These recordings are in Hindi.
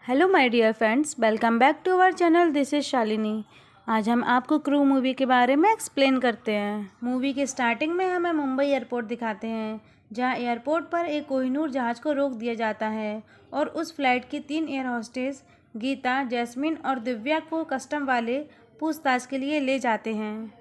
Hello my dear friends, welcome back to our channel. This is Shalini. आज हम आपको क्रू मूवी के बारे में एक्सप्लेन करते हैं। मूवी के स्टार्टिंग में हमें मुंबई एयरपोर्ट दिखाते हैं, जहां एयरपोर्ट पर एक कोहिनूर जहाज़ को रोक दिया जाता है और उस फ्लाइट की 3 एयर होस्टेस गीता, जैस्मिन और दिव्या को कस्टम वाले पूछताछ के लिए ले जाते हैं।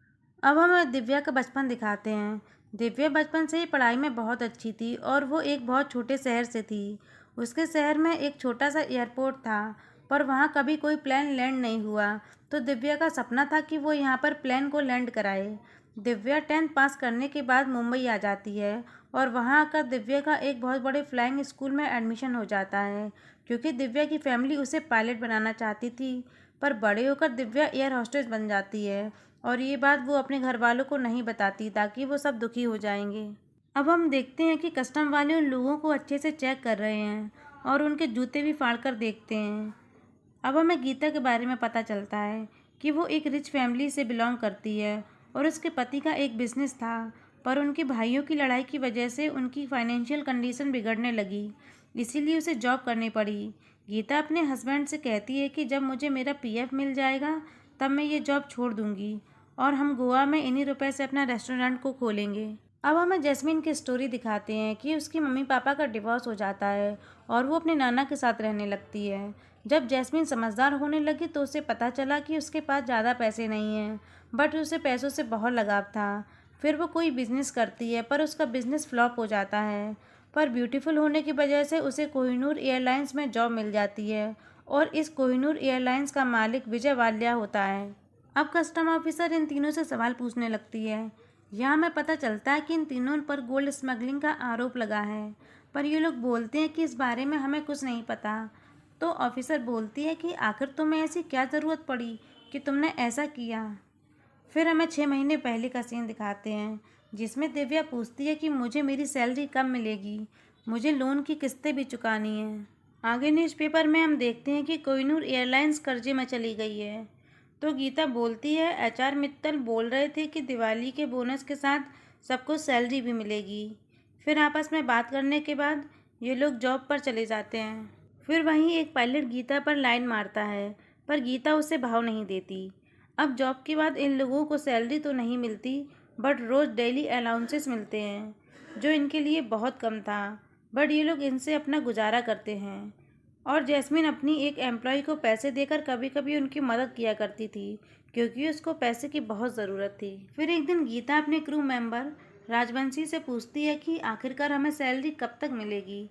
अब हमें दिव्या का बचपन दिखाते हैं। दिव्या बचपन से ही पढ़ाई में बहुत अच्छी थी और वो एक बहुत छोटे शहर से थी। उसके शहर में एक छोटा सा एयरपोर्ट था, पर वहाँ कभी कोई प्लेन लैंड नहीं हुआ। तो दिव्या का सपना था कि वो यहाँ पर प्लेन को लैंड कराए। दिव्या 10th पास करने के बाद मुंबई आ जाती है और वहाँ आकर दिव्या का एक बहुत बड़े फ्लाइंग स्कूल में एडमिशन हो जाता है, क्योंकि दिव्या की फैमिली उसे पायलट बनाना चाहती थी। पर बड़े होकर दिव्या एयर होस्टेस बन जाती है और ये बात वो अपने घर वालों को नहीं बताती, ताकि वो सब दुखी हो जाएंगे। अब हम देखते हैं कि कस्टम वाले उन लोगों को अच्छे से चेक कर रहे हैं और उनके जूते भी फाड़ कर देखते हैं। अब हमें गीता के बारे में पता चलता है कि वो एक रिच फैमिली से बिलोंग करती है और उसके पति का एक बिजनेस था, पर उनके भाइयों की लड़ाई की वजह से उनकी फाइनेंशियल कंडीशन बिगड़ने लगी, इसीलिए उसे जॉब करनी पड़ी। गीता अपने हस्बैंड से कहती है कि जब मुझे मेरा पीएफ मिल जाएगा तब मैं ये जॉब छोड़ दूंगी और हम गोवा में इन्हीं रुपए से अपना रेस्टोरेंट को खोलेंगे। अब हमें जैस्मिन की स्टोरी दिखाते हैं कि उसकी मम्मी पापा का डिवोर्स हो जाता है और वो अपने नाना के साथ रहने लगती है। जब जैस्मिन समझदार होने लगी तो उसे पता चला कि उसके पास ज़्यादा पैसे नहीं हैं, बट उसे पैसों से बहुत लगाव था। फिर वो कोई बिजनेस करती है, पर उसका बिजनेस फ्लॉप हो जाता है। पर ब्यूटीफुल होने की वजह से उसे कोहिनूर एयरलाइंस में जॉब मिल जाती है और इस कोहिनूर एयरलाइंस का मालिक विजय वाल्या होता है। अब कस्टम ऑफिसर इन तीनों से सवाल पूछने लगती है। यहाँ हमें पता चलता है कि इन तीनों पर गोल्ड स्मगलिंग का आरोप लगा है, पर ये लोग बोलते हैं कि इस बारे में हमें कुछ नहीं पता। तो ऑफिसर बोलती है कि आखिर तुम्हें ऐसी क्या ज़रूरत पड़ी कि तुमने ऐसा किया। फिर हमें 6 महीने पहले का सीन दिखाते हैं, जिसमें दिव्या पूछती है कि मुझे मेरी सैलरी कब मिलेगी, मुझे लोन की किस्तें भी चुकानी हैं। आगे न्यूज़पेपर में हम देखते हैं कि कोहिनूर एयरलाइंस कर्जे में चली गई है। तो गीता बोलती है, एचआर मित्तल बोल रहे थे कि दिवाली के बोनस के साथ सबको सैलरी भी मिलेगी। फिर आपस में बात करने के बाद ये लोग जॉब पर चले जाते हैं। फिर वहीं एक पायलट गीता पर लाइन मारता है, पर गीता उसे भाव नहीं देती। अब जॉब के बाद इन लोगों को सैलरी तो नहीं मिलती, बट रोज़ डेली अलाउंसेस मिलते हैं, जो इनके लिए बहुत कम था, बट ये लोग इनसे अपना गुजारा करते हैं। और जैस्मिन अपनी एक एम्प्लॉय को पैसे देकर कभी कभी उनकी मदद किया करती थी, क्योंकि उसको पैसे की बहुत ज़रूरत थी। फिर एक दिन गीता अपने क्रू मेंबर राजवंशी से पूछती है कि आखिरकार हमें सैलरी कब तक मिलेगी।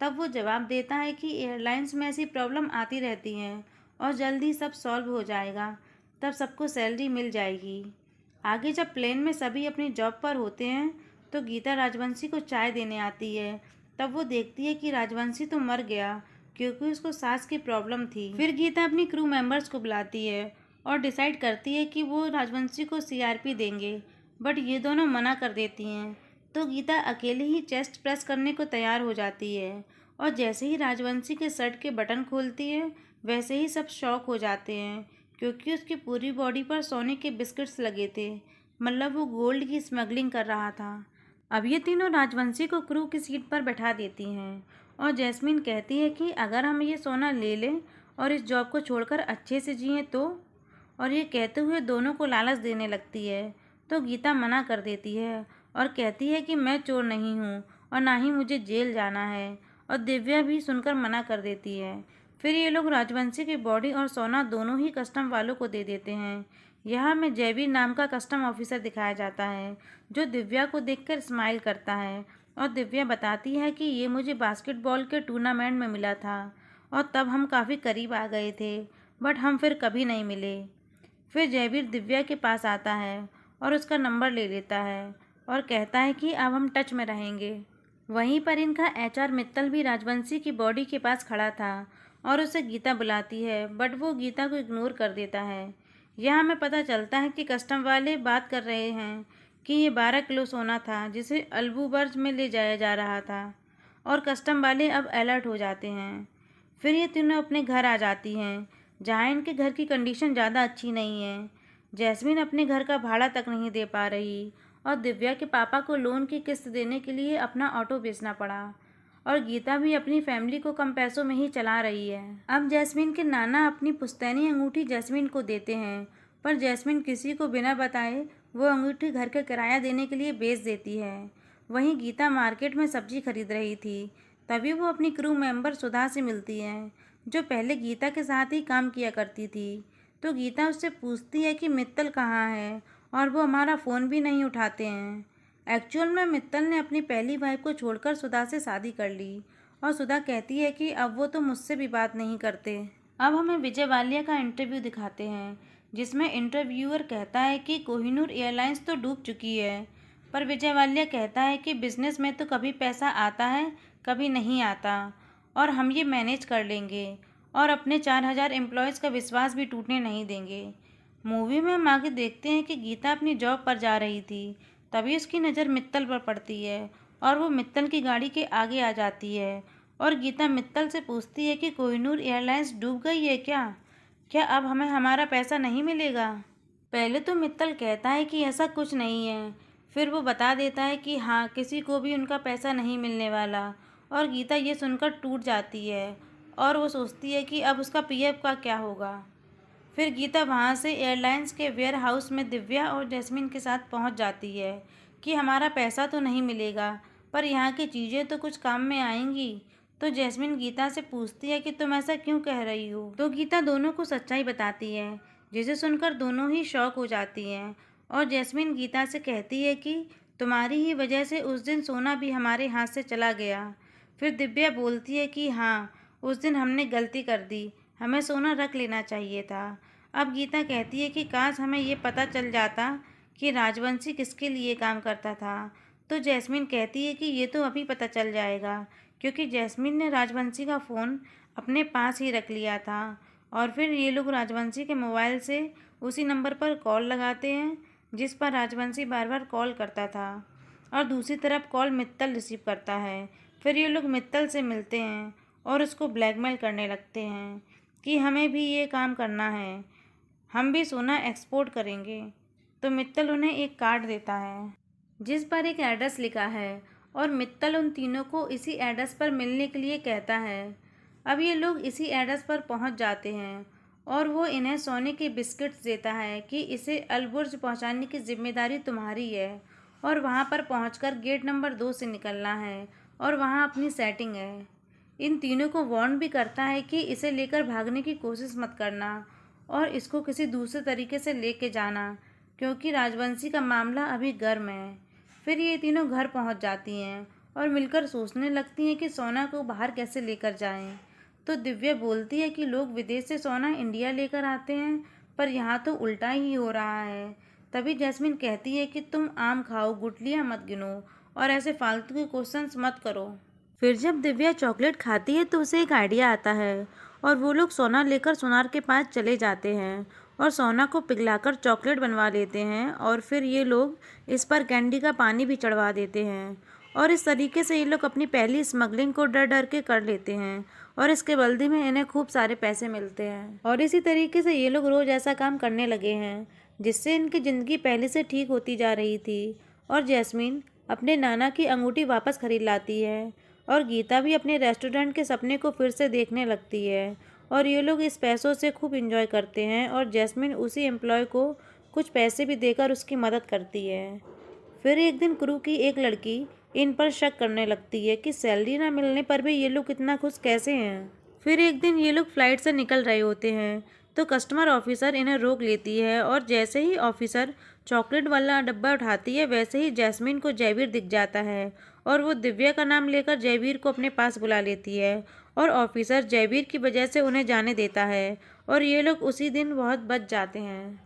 तब वो जवाब देता है कि एयरलाइंस में ऐसी प्रॉब्लम आती रहती हैं और जल्दी सब सॉल्व हो जाएगा, तब सबको सैलरी मिल जाएगी। आगे जब प्लेन में सभी अपनी जॉब पर होते हैं तो गीता राजवंशी को चाय देने आती है। तब वो देखती है कि राजवंशी तो मर गया, क्योंकि उसको सांस की प्रॉब्लम थी। फिर गीता अपनी क्रू मेंबर्स को बुलाती है और डिसाइड करती है कि वो राजवंशी को सीआरपी देंगे, बट ये दोनों मना कर देती हैं। तो गीता अकेले ही चेस्ट प्रेस करने को तैयार हो जाती है और जैसे ही राजवंशी के शर्ट के बटन खोलती है वैसे ही सब शॉक हो जाते हैं, क्योंकि उसकी पूरी बॉडी पर सोने के बिस्किट्स लगे थे, मतलब वो गोल्ड की स्मगलिंग कर रहा था। अब ये तीनों राजवंशी को क्रू की सीट पर बैठा देती हैं और जैस्मिन कहती है कि अगर हम ये सोना ले लें और इस जॉब को छोड़कर अच्छे से जिएं तो। और ये कहते हुए दोनों को लालच देने लगती है। तो गीता मना कर देती है और कहती है कि मैं चोर नहीं हूँ और ना ही मुझे जेल जाना है, और दिव्या भी सुनकर मना कर देती है। फिर ये लोग राजवंशी की बॉडी और सोना दोनों ही कस्टम वालों को दे देते हैं। यहाँ में जयवीर नाम का कस्टम ऑफिसर दिखाया जाता है, जो दिव्या को देखकर स्माइल करता है और दिव्या बताती है कि ये मुझे बास्केटबॉल के टूर्नामेंट में मिला था और तब हम काफ़ी करीब आ गए थे, बट हम फिर कभी नहीं मिले। फिर जयवीर दिव्या के पास आता है और उसका नंबर ले लेता है और कहता है कि अब हम टच में रहेंगे। वहीं पर इनका एचआर मित्तल भी राजवंशी की बॉडी के पास खड़ा था और उसे गीता बुलाती है, बट वो गीता को इग्नोर कर देता है। यहाँ हमें पता चलता है कि कस्टम वाले बात कर रहे हैं कि ये 12 किलो सोना था जिसे अल्बुबर्ज में ले जाया जा रहा था, और कस्टम वाले अब अलर्ट हो जाते हैं। फिर ये तीनों अपने घर आ जाती हैं, जहाँ इनके घर की कंडीशन ज़्यादा अच्छी नहीं है। जैस्मिन अपने घर का भाड़ा तक नहीं दे पा रही और दिव्या के पापा को लोन की किस्त देने के लिए अपना ऑटो बेचना पड़ा। और गीता भी अपनी फैमिली को कम पैसों में ही चला रही है। अब जैस्मिन के नाना अपनी पुश्तैनी अंगूठी जैस्मिन को देते हैं, पर जैस्मिन किसी को बिना बताए वो अंगूठी घर का किराया देने के लिए बेच देती है। वहीं गीता मार्केट में सब्जी खरीद रही थी, तभी वो अपनी क्रू मेंबर सुधा से मिलती है, जो पहले गीता के साथ ही काम किया करती थी। तो गीता उससे पूछती है कि मित्तल कहाँ है, और वो हमारा फ़ोन भी नहीं उठाते हैं। एक्चुअल में मित्तल ने अपनी पहली वाइफ को छोड़कर सुधा से शादी कर ली, और सुधा कहती है कि अब वो तो मुझसे भी बात नहीं करते। अब हमें विजय वालिया का इंटरव्यू दिखाते हैं, जिसमें इंटरव्यूअर कहता है कि कोहिनूर एयरलाइंस तो डूब चुकी है, पर विजय वालिया कहता है कि बिजनेस में तो कभी पैसा आता है कभी नहीं आता, और हम ये मैनेज कर लेंगे और अपने 4000 एम्प्लॉयज़ का विश्वास भी टूटने नहीं देंगे। मूवी में हम आगे देखते हैं कि गीता अपनी जॉब पर जा रही थी, तभी उसकी नज़र मित्तल पर पड़ती है और वो मित्तल की गाड़ी के आगे आ जाती है, और गीता मित्तल से पूछती है कि कोहिनूर एयरलाइंस डूब गई है क्या अब हमें हमारा पैसा नहीं मिलेगा। पहले तो मित्तल कहता है कि ऐसा कुछ नहीं है, फिर वो बता देता है कि हाँ, किसी को भी उनका पैसा नहीं मिलने वाला, और गीता ये सुनकर टूट जाती है और वो सोचती है कि अब उसका पीएफ का क्या होगा। फिर गीता वहाँ से एयरलाइंस के वेयर हाउस में दिव्या और जैस्मिन के साथ पहुँच जाती है कि हमारा पैसा तो नहीं मिलेगा, पर यहाँ की चीज़ें तो कुछ काम में आएंगी। तो जैस्मिन गीता से पूछती है कि तुम ऐसा क्यों कह रही हो। तो गीता दोनों को सच्चाई बताती है, जिसे सुनकर दोनों ही शॉक हो जाती हैं, और जैस्मिन गीता से कहती है कि तुम्हारी ही वजह से उस दिन सोना भी हमारे हाथ से चला गया। फिर दिव्या बोलती है कि हाँ, उस दिन हमने गलती कर दी, हमें सोना रख लेना चाहिए था। अब गीता कहती है कि काश हमें ये पता चल जाता कि राजवंशी किसके लिए काम करता था। तो जैस्मिन कहती है कि ये तो अभी पता चल जाएगा, क्योंकि जैस्मिन ने राजवंशी का फ़ोन अपने पास ही रख लिया था, और फिर ये लोग राजवंशी के मोबाइल से उसी नंबर पर कॉल लगाते हैं जिस पर राजवंशी बार बार कॉल करता था, और दूसरी तरफ कॉल मित्तल रिसीव करता है। फिर ये लोग मित्तल से मिलते हैं और उसको ब्लैकमेल करने लगते हैं कि हमें भी ये काम करना है, हम भी सोना एक्सपोर्ट करेंगे। तो मित्तल उन्हें एक कार्ड देता है जिस पर एक एड्रेस लिखा है, और मित्तल उन तीनों को इसी एड्रेस पर मिलने के लिए कहता है। अब ये लोग इसी एड्रेस पर पहुंच जाते हैं और वो इन्हें सोने के बिस्किट्स देता है कि इसे अलबुर्ज पहुंचाने की जिम्मेदारी तुम्हारी है, और वहां पर पहुंचकर गेट नंबर 2 से निकलना है और वहां अपनी सेटिंग है। इन तीनों को वार्न भी करता है कि इसे लेकर भागने की कोशिश मत करना और इसको किसी दूसरे तरीके से लेके जाना, क्योंकि राजवंशी का मामला अभी गर्म है। फिर ये तीनों घर पहुंच जाती हैं और मिलकर सोचने लगती हैं कि सोना को बाहर कैसे लेकर जाएं। तो दिव्या बोलती है कि लोग विदेश से सोना इंडिया लेकर आते हैं, पर यहाँ तो उल्टा ही हो रहा है। तभी जैस्मिन कहती है कि तुम आम खाओ, गुठलियाँ मत गिनो और ऐसे फालतू के क्वेश्चंस मत करो। फिर जब दिव्या चॉकलेट खाती है तो उसे एक आइडिया आता है, और वो लोग सोना लेकर सोनार के पास चले जाते हैं और सोना को पिघलाकर चॉकलेट बनवा लेते हैं, और फिर ये लोग इस पर कैंडी का पानी भी चढ़वा देते हैं, और इस तरीके से ये लोग अपनी पहली स्मगलिंग को डर डर के कर लेते हैं, और इसके बदले में इन्हें खूब सारे पैसे मिलते हैं। और इसी तरीके से ये लोग रोज़ ऐसा काम करने लगे हैं, जिससे इनकी ज़िंदगी पहले से ठीक होती जा रही थी। और जैस्मिन अपने नाना की अंगूठी वापस खरीद लाती है, और गीता भी अपने रेस्टोरेंट के सपने को फिर से देखने लगती है, और ये लोग इस पैसों से खूब एंजॉय करते हैं, और जैस्मिन उसी एम्प्लॉय को कुछ पैसे भी देकर उसकी मदद करती है। फिर एक दिन क्रू की एक लड़की इन पर शक करने लगती है कि सैलरी ना मिलने पर भी ये लोग इतना खुश कैसे हैं। फिर एक दिन ये लोग फ्लाइट से निकल रहे होते हैं तो कस्टमर ऑफिसर इन्हें रोक लेती है, और जैसे ही ऑफिसर चॉकलेट वाला डब्बा उठाती है वैसे ही जैस्मिन को जयवीर दिख जाता है, और वो दिव्या का नाम लेकर जयवीर को अपने पास बुला लेती है, और ऑफिसर जयवीर की वजह से उन्हें जाने देता है, और ये लोग उसी दिन बहुत बच जाते हैं।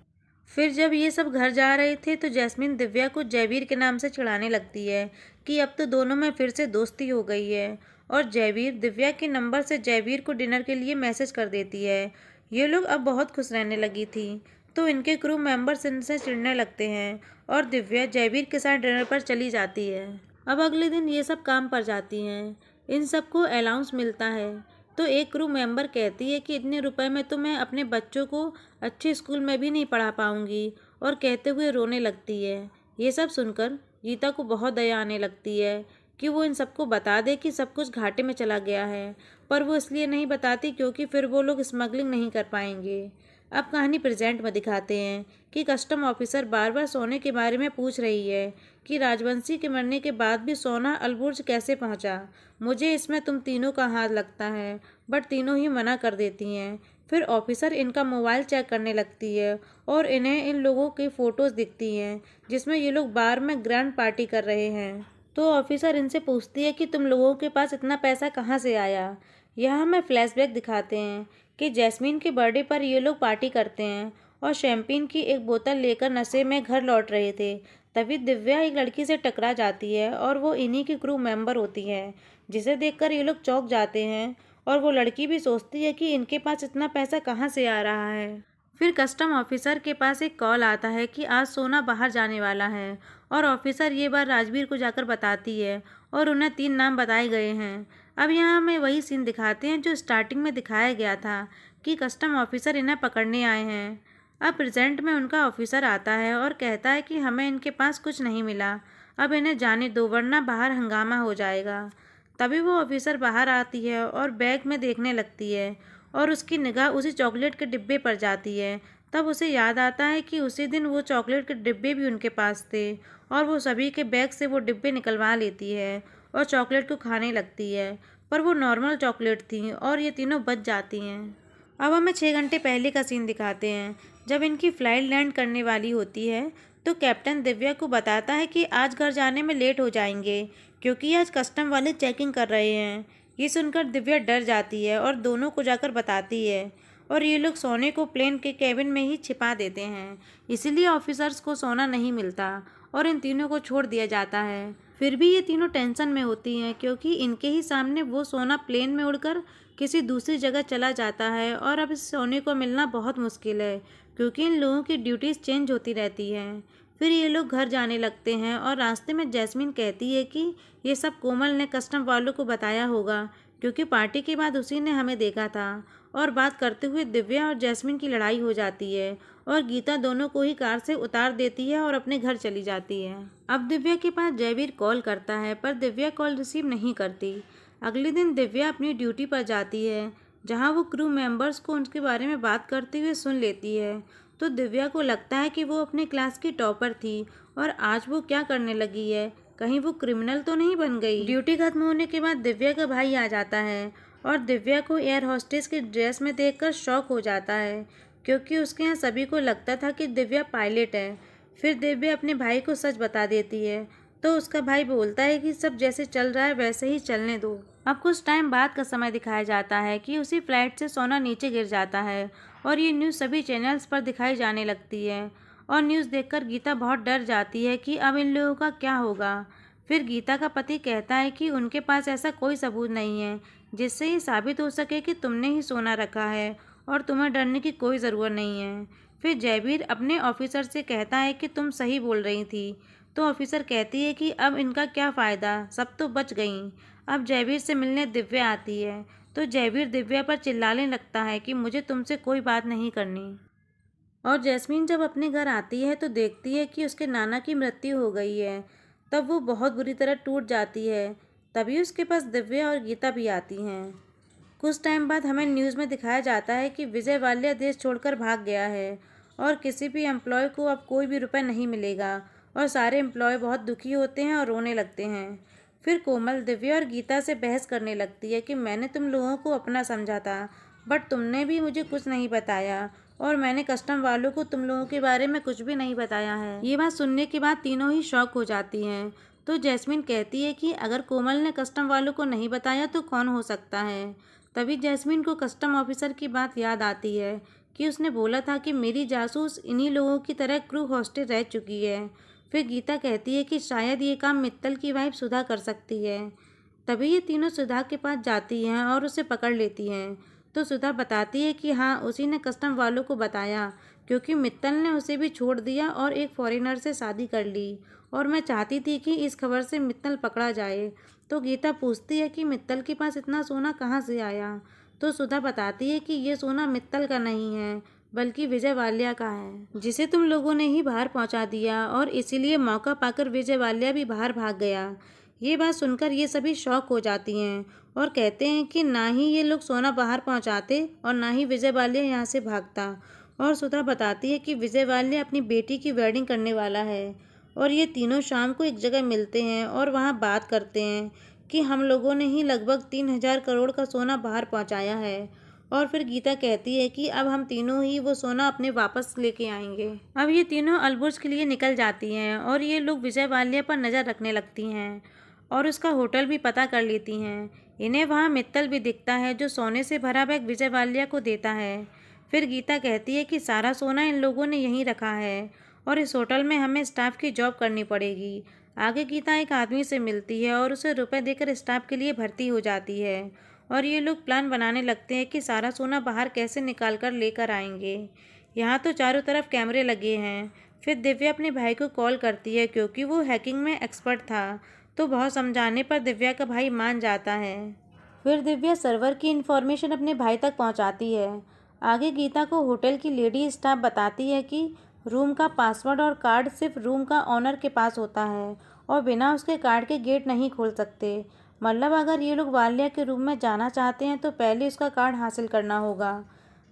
फिर जब ये सब घर जा रहे थे तो जैस्मिन दिव्या को जयवीर के नाम से चिढ़ाने लगती है कि अब तो दोनों में फिर से दोस्ती हो गई है, और जयवीर दिव्या के नंबर से जयवीर को डिनर के लिए मैसेज कर देती है। ये लोग अब बहुत खुश रहने लगी थी, तो इनके क्रू मेंबर्स इनसे चिढ़ने लगते हैं, और दिव्या जयवीर के साथ डिनर पर चली जाती है। अब अगले दिन ये सब काम पर जाती हैं। इन सबको अलाउंस मिलता है, तो एक क्रू मेंबर कहती है कि इतने रुपए में तो मैं अपने बच्चों को अच्छे स्कूल में भी नहीं पढ़ा पाऊंगी, और कहते हुए रोने लगती है। ये सब सुनकर गीता को बहुत दया आने लगती है कि वो इन सबको बता दे कि सब कुछ घाटे में चला गया है, पर वो इसलिए नहीं बताती क्योंकि फिर वो लोग स्मगलिंग नहीं कर पाएंगे। अब कहानी प्रेजेंट में दिखाते हैं कि कस्टम ऑफिसर बार बार सोने के बारे में पूछ रही है कि राजवंशी के मरने के बाद भी सोना अलबुर्ज कैसे पहुंचा। मुझे इसमें तुम तीनों का हाथ लगता है, बट तीनों ही मना कर देती हैं। फिर ऑफिसर इनका मोबाइल चेक करने लगती है और इन्हें इन लोगों की फ़ोटोज़ दिखती हैं जिसमें ये लोग बार में ग्रैंड पार्टी कर रहे हैं। तो ऑफिसर इनसे पूछती है कि तुम लोगों के पास इतना पैसा कहाँ से आया। यहाँ हमें फ्लैशबैक दिखाते हैं कि जैस्मीन के बर्थडे पर ये लोग पार्टी करते हैं और शैम्पेन की एक बोतल लेकर नशे में घर लौट रहे थे। तभी दिव्या एक लड़की से टकरा जाती है और वो इन्हीं की क्रू मेंबर होती है, जिसे देखकर ये लोग चौंक जाते हैं और वो लड़की भी सोचती है कि इनके पास इतना पैसा कहाँ से आ रहा है। फिर कस्टम ऑफिसर के पास एक कॉल आता है कि आज सोना बाहर जाने वाला है और ऑफिसर ये बात राजवीर को जाकर बताती है और उन्हें 3 नाम बताए गए हैं। अब यहाँ हमें वही सीन दिखाते हैं जो स्टार्टिंग में दिखाया गया था कि कस्टम ऑफिसर इन्हें पकड़ने आए हैं। अब प्रेजेंट में उनका ऑफिसर आता है और कहता है कि हमें इनके पास कुछ नहीं मिला, अब इन्हें जाने दो वरना बाहर हंगामा हो जाएगा। तभी वो ऑफिसर बाहर आती है और बैग में देखने लगती है और उसकी निगाह उसी चॉकलेट के डिब्बे पर जाती है। तब उसे याद आता है कि उसी दिन वो चॉकलेट के डिब्बे भी उनके पास थे और वो सभी के बैग से वो डिब्बे निकलवा लेती है और चॉकलेट को खाने लगती है, पर वो नॉर्मल चॉकलेट थी और ये तीनों बच जाती हैं। अब हमें 6 घंटे पहले का सीन दिखाते हैं जब इनकी फ़्लाइट लैंड करने वाली होती है। तो कैप्टन दिव्या को बताता है कि आज घर जाने में लेट हो जाएंगे क्योंकि आज कस्टम वाले चेकिंग कर रहे हैं। ये सुनकर दिव्या डर जाती है और दोनों को जाकर बताती है और ये लोग सोने को प्लेन के केबिन में ही छिपा देते हैं, इसीलिए ऑफिसर्स को सोना नहीं मिलता और इन तीनों को छोड़ दिया जाता है। फिर भी ये तीनों टेंशन में होती हैं क्योंकि इनके ही सामने वो सोना प्लेन में उड़कर किसी दूसरी जगह चला जाता है और अब इस सोने को मिलना बहुत मुश्किल है क्योंकि इन लोगों की ड्यूटीज़ चेंज होती रहती हैं। फिर ये लोग घर जाने लगते हैं और रास्ते में जैस्मीन कहती है कि ये सब कोमल ने कस्टम वालों को बताया होगा क्योंकि पार्टी के बाद उसी ने हमें देखा था। और बात करते हुए दिव्या और जैस्मीन की लड़ाई हो जाती है और गीता दोनों को ही कार से उतार देती है और अपने घर चली जाती है। अब दिव्या के पास जयवीर कॉल करता है पर दिव्या कॉल रिसीव नहीं करती। अगले दिन दिव्या अपनी ड्यूटी पर जाती है जहां वो क्रू मेंबर्स को उनके बारे में बात करते हुए सुन लेती है। तो दिव्या को लगता है कि वो अपने क्लास की टॉपर थी और आज वो क्या करने लगी है, कहीं वो क्रिमिनल तो नहीं बन गई। ड्यूटी खत्म होने के बाद दिव्या का भाई आ जाता है और दिव्या को एयर होस्टेस की ड्रेस में देखकर शॉक हो जाता है क्योंकि उसके यहाँ सभी को लगता था कि दिव्या पायलट है। फिर दिव्या अपने भाई को सच बता देती है तो उसका भाई बोलता है कि सब जैसे चल रहा है वैसे ही चलने दो। अब कुछ टाइम बाद का समय दिखाया जाता है कि उसी फ्लाइट से सोना नीचे गिर जाता है और ये न्यूज़ सभी चैनल्स पर दिखाई जाने लगती है और न्यूज़ देखकर गीता बहुत डर जाती है कि अब इन लोगों का क्या होगा। फिर गीता का पति कहता है कि उनके पास ऐसा कोई सबूत नहीं है जिससे ये साबित हो सके कि तुमने ही सोना रखा है और तुम्हें डरने की कोई ज़रूरत नहीं है। फिर जयवीर अपने ऑफिसर से कहता है कि तुम सही बोल रही थी। तो ऑफिसर कहती है कि अब इनका क्या फ़ायदा, सब तो बच गईं। अब जयवीर से मिलने दिव्या आती है तो जयवीर दिव्या पर चिल्लाने लगता है कि मुझे तुमसे कोई बात नहीं करनी। और जैस्मीन जब अपने घर आती है तो देखती है कि उसके नाना की मृत्यु हो गई है। तब वो बहुत बुरी तरह टूट जाती है। तभी उसके पास दिव्या और गीता भी आती हैं। कुछ टाइम बाद हमें न्यूज़ में दिखाया जाता है कि विजय वाल्या देश छोड़कर भाग गया है और किसी भी एम्प्लॉय को अब कोई भी रुपए नहीं मिलेगा और सारे एम्प्लॉय बहुत दुखी होते हैं और रोने लगते हैं। फिर कोमल दिव्या और गीता से बहस करने लगती है कि मैंने तुम लोगों को अपना समझा था बट तुमने भी मुझे कुछ नहीं बताया और मैंने कस्टम वालों को तुम लोगों के बारे में कुछ भी नहीं बताया है। ये बात सुनने के बाद तीनों ही शॉक हो जाती हैं। तो जैस्मीन कहती है कि अगर कोमल ने कस्टम वालों को नहीं बताया तो कौन हो सकता है। तभी जैस्मीन को कस्टम ऑफिसर की बात याद आती है कि उसने बोला था कि मेरी जासूस इन्हीं लोगों की तरह क्रू हॉस्टेज रह चुकी है। फिर गीता कहती है कि शायद ये काम मित्तल की वाइफ सुधा कर सकती है। तभी ये तीनों सुधा के पास जाती हैं और उसे पकड़ लेती हैं। तो सुधा बताती है कि हाँ, उसी ने कस्टम वालों को बताया क्योंकि मित्तल ने उसे भी छोड़ दिया और एक फॉरेनर से शादी कर ली और मैं चाहती थी कि इस खबर से मित्तल पकड़ा जाए। तो गीता पूछती है कि मित्तल के पास इतना सोना कहाँ से आया। तो सुधा बताती है कि ये सोना मित्तल का नहीं है बल्कि विजय वाल्या का है, जिसे तुम लोगों ने ही बाहर पहुंचा दिया और इसीलिए मौका पाकर विजय वाल्या भी बाहर भाग गया। ये बात सुनकर ये सभी शॉक हो जाती हैं और कहते हैं कि ना ही ये लोग सोना बाहर पहुंचाते और ना ही विजय वाल्या यहाँ से भागता। और सुधा बताती है कि विजय वाल्या अपनी बेटी की वेडिंग करने वाला है और ये तीनों शाम को एक जगह मिलते हैं और वहाँ बात करते हैं कि हम लोगों ने ही लगभग 3000 करोड़ का सोना बाहर पहुँचाया है। और फिर गीता कहती है कि अब हम तीनों ही वो सोना अपने वापस लेके आएंगे। अब ये तीनों अलबुर्ज के लिए निकल जाती हैं और ये लोग विजय वाल्या पर नज़र रखने लगती हैं और उसका होटल भी पता कर लेती हैं। इन्हें वहाँ मित्तल भी दिखता है जो सोने से भरा बैग विजय वाल्या को देता है। फिर गीता कहती है कि सारा सोना इन लोगों ने यहीं रखा है और इस होटल में हमें स्टाफ की जॉब करनी पड़ेगी। आगे गीता एक आदमी से मिलती है और उसे रुपए देकर स्टाफ के लिए भर्ती हो जाती है और ये लोग प्लान बनाने लगते हैं कि सारा सोना बाहर कैसे निकाल कर लेकर आएंगे। यहाँ तो चारों तरफ कैमरे लगे हैं। फिर दिव्या अपने भाई को कॉल करती है क्योंकि वो हैकिंग में एक्सपर्ट था, तो बहुत समझाने पर दिव्या का भाई मान जाता है। फिर दिव्या सर्वर की इन्फॉर्मेशन अपने भाई तक पहुँचाती है। आगे गीता को होटल की लेडी स्टाफ बताती है कि रूम का पासवर्ड और कार्ड सिर्फ रूम का ऑनर के पास होता है और बिना उसके कार्ड के गेट नहीं खोल सकते। मतलब अगर ये लोग वाल्या के रूम में जाना चाहते हैं तो पहले उसका कार्ड हासिल करना होगा।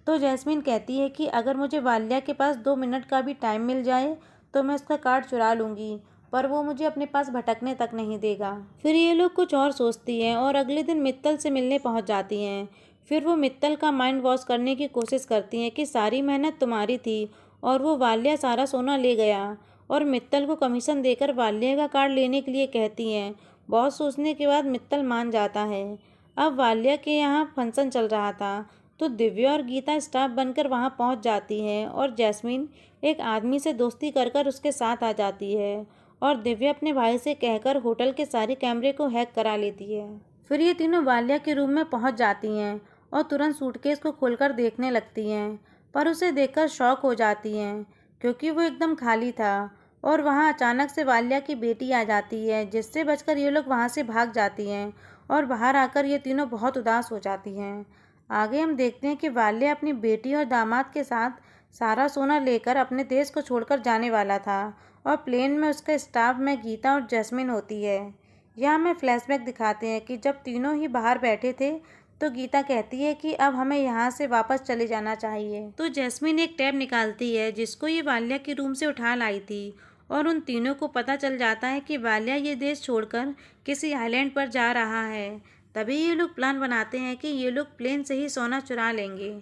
तो जैस्मीन कहती है कि अगर मुझे वाल्या के पास 2 मिनट का भी टाइम मिल जाए तो मैं उसका कार्ड चुरा लूँगी, पर वो मुझे अपने पास भटकने तक नहीं देगा। फिर ये लोग कुछ और सोचती हैं और अगले दिन मित्तल से मिलने पहुँच जाती हैं। फिर वो मित्तल का माइंड वॉश करने की कोशिश करती हैं कि सारी मेहनत तुम्हारी थी और वो वाल्या सारा सोना ले गया, और मित्तल को कमीशन देकर वाल्या का कार्ड लेने के लिए कहती हैं। बहुत सोचने के बाद मित्तल मान जाता है। अब वाल्या के यहाँ फंक्शन चल रहा था तो दिव्या और गीता स्टाफ बनकर वहाँ पहुँच जाती हैं और जैस्मीन एक आदमी से दोस्ती कर कर उसके साथ आ जाती है और दिव्या अपने भाई से कहकर होटल के सारे कैमरे को हैक करा लेती है। फिर ये तीनों वाल्या के रूम में पहुँच जाती हैं और तुरंत सूटकेस को खोलकर देखने लगती हैं, पर उसे देखकर शॉक हो जाती हैं क्योंकि वो एकदम खाली था। और वहाँ अचानक से वाल्या की बेटी आ जाती है जिससे बचकर ये लोग वहाँ से भाग जाती हैं और बाहर आकर ये तीनों बहुत उदास हो जाती हैं। आगे हम देखते हैं कि वाल्या अपनी बेटी और दामाद के साथ सारा सोना लेकर अपने देश को छोड़कर जाने वाला था और प्लेन में उसके स्टाफ में गीता और जैस्मीन होती है। यहाँ हमें फ्लैशबैक दिखाते हैं कि जब तीनों ही बाहर बैठे थे तो गीता कहती है कि अब हमें यहाँ से वापस चले जाना चाहिए। तो जैस्मीन एक टैब निकालती है जिसको ये वाल्या के रूम से उठा लाई थी और उन तीनों को पता चल जाता है कि वाल्या ये देश छोड़कर किसी आइलैंड पर जा रहा है। तभी ये लोग प्लान बनाते हैं कि ये लोग प्लेन से ही सोना चुरा लेंगे।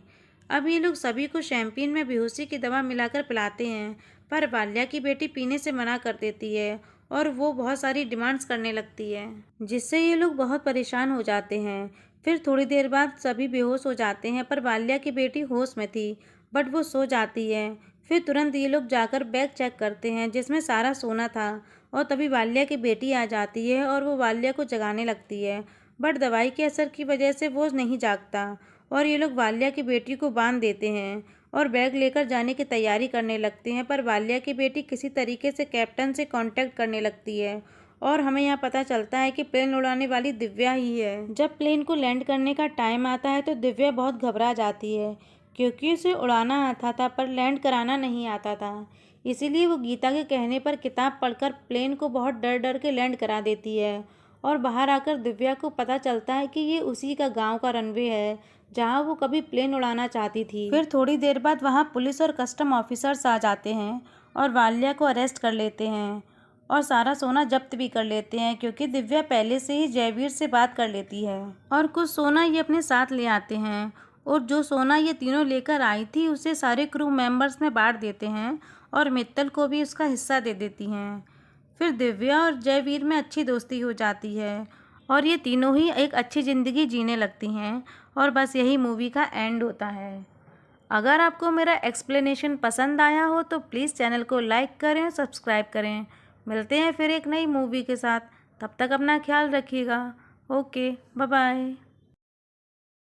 अब ये लोग सभी को शैम्पेन में बेहोशी की दवा मिलाकर पिलाते हैं, पर वाल्या की बेटी पीने से मना कर देती है और वो बहुत सारी डिमांड्स करने लगती है जिससे ये लोग बहुत परेशान हो जाते हैं। फिर थोड़ी देर बाद सभी बेहोश हो जाते हैं, पर वाल्या की बेटी होश में थी बट वो सो जाती है। फिर तुरंत ये लोग जाकर बैग चेक करते हैं जिसमें सारा सोना था और तभी वाल्या की बेटी आ जाती है और वो वाल्या को जगाने लगती है, बट दवाई के असर की वजह से वो नहीं जागता और ये लोग वाल्या की बेटी को बांध देते हैं और बैग लेकर जाने की तैयारी करने लगते हैं। पर वाल्या की बेटी किसी तरीके से कैप्टन से कांटेक्ट करने लगती है और हमें यहाँ पता चलता है कि प्लेन उड़ाने वाली दिव्या ही है। जब प्लेन को लैंड करने का टाइम आता है तो दिव्या बहुत घबरा जाती है क्योंकि उसे उड़ाना आता था पर लैंड कराना नहीं आता था। इसीलिए वो गीता के कहने पर किताब पढ़कर प्लेन को बहुत डर डर के लैंड करा देती है और बाहर आकर दिव्या को पता चलता है कि ये उसी का गांव का रनवे है जहां वो कभी प्लेन उड़ाना चाहती थी। फिर थोड़ी देर बाद वहां पुलिस और कस्टम ऑफिसर्स आ जाते हैं और वाल्या को अरेस्ट कर लेते हैं और सारा सोना जब्त भी कर लेते हैं क्योंकि दिव्या पहले से ही जयवीर से बात कर लेती है और कुछ सोना ये अपने साथ ले आते हैं और जो सोना ये तीनों लेकर आई थी उसे सारे क्रू मेंबर्स में बांट देते हैं और मित्तल को भी उसका हिस्सा दे देती हैं। फिर दिव्या और जयवीर में अच्छी दोस्ती हो जाती है और ये तीनों ही एक अच्छी ज़िंदगी जीने लगती हैं और बस यही मूवी का एंड होता है। अगर आपको मेरा एक्सप्लेनेशन पसंद आया हो तो प्लीज़ चैनल को लाइक करें, सब्सक्राइब करें। मिलते हैं फिर एक नई मूवी के साथ, तब तक अपना ख्याल रखिएगा। Okay, bye bye.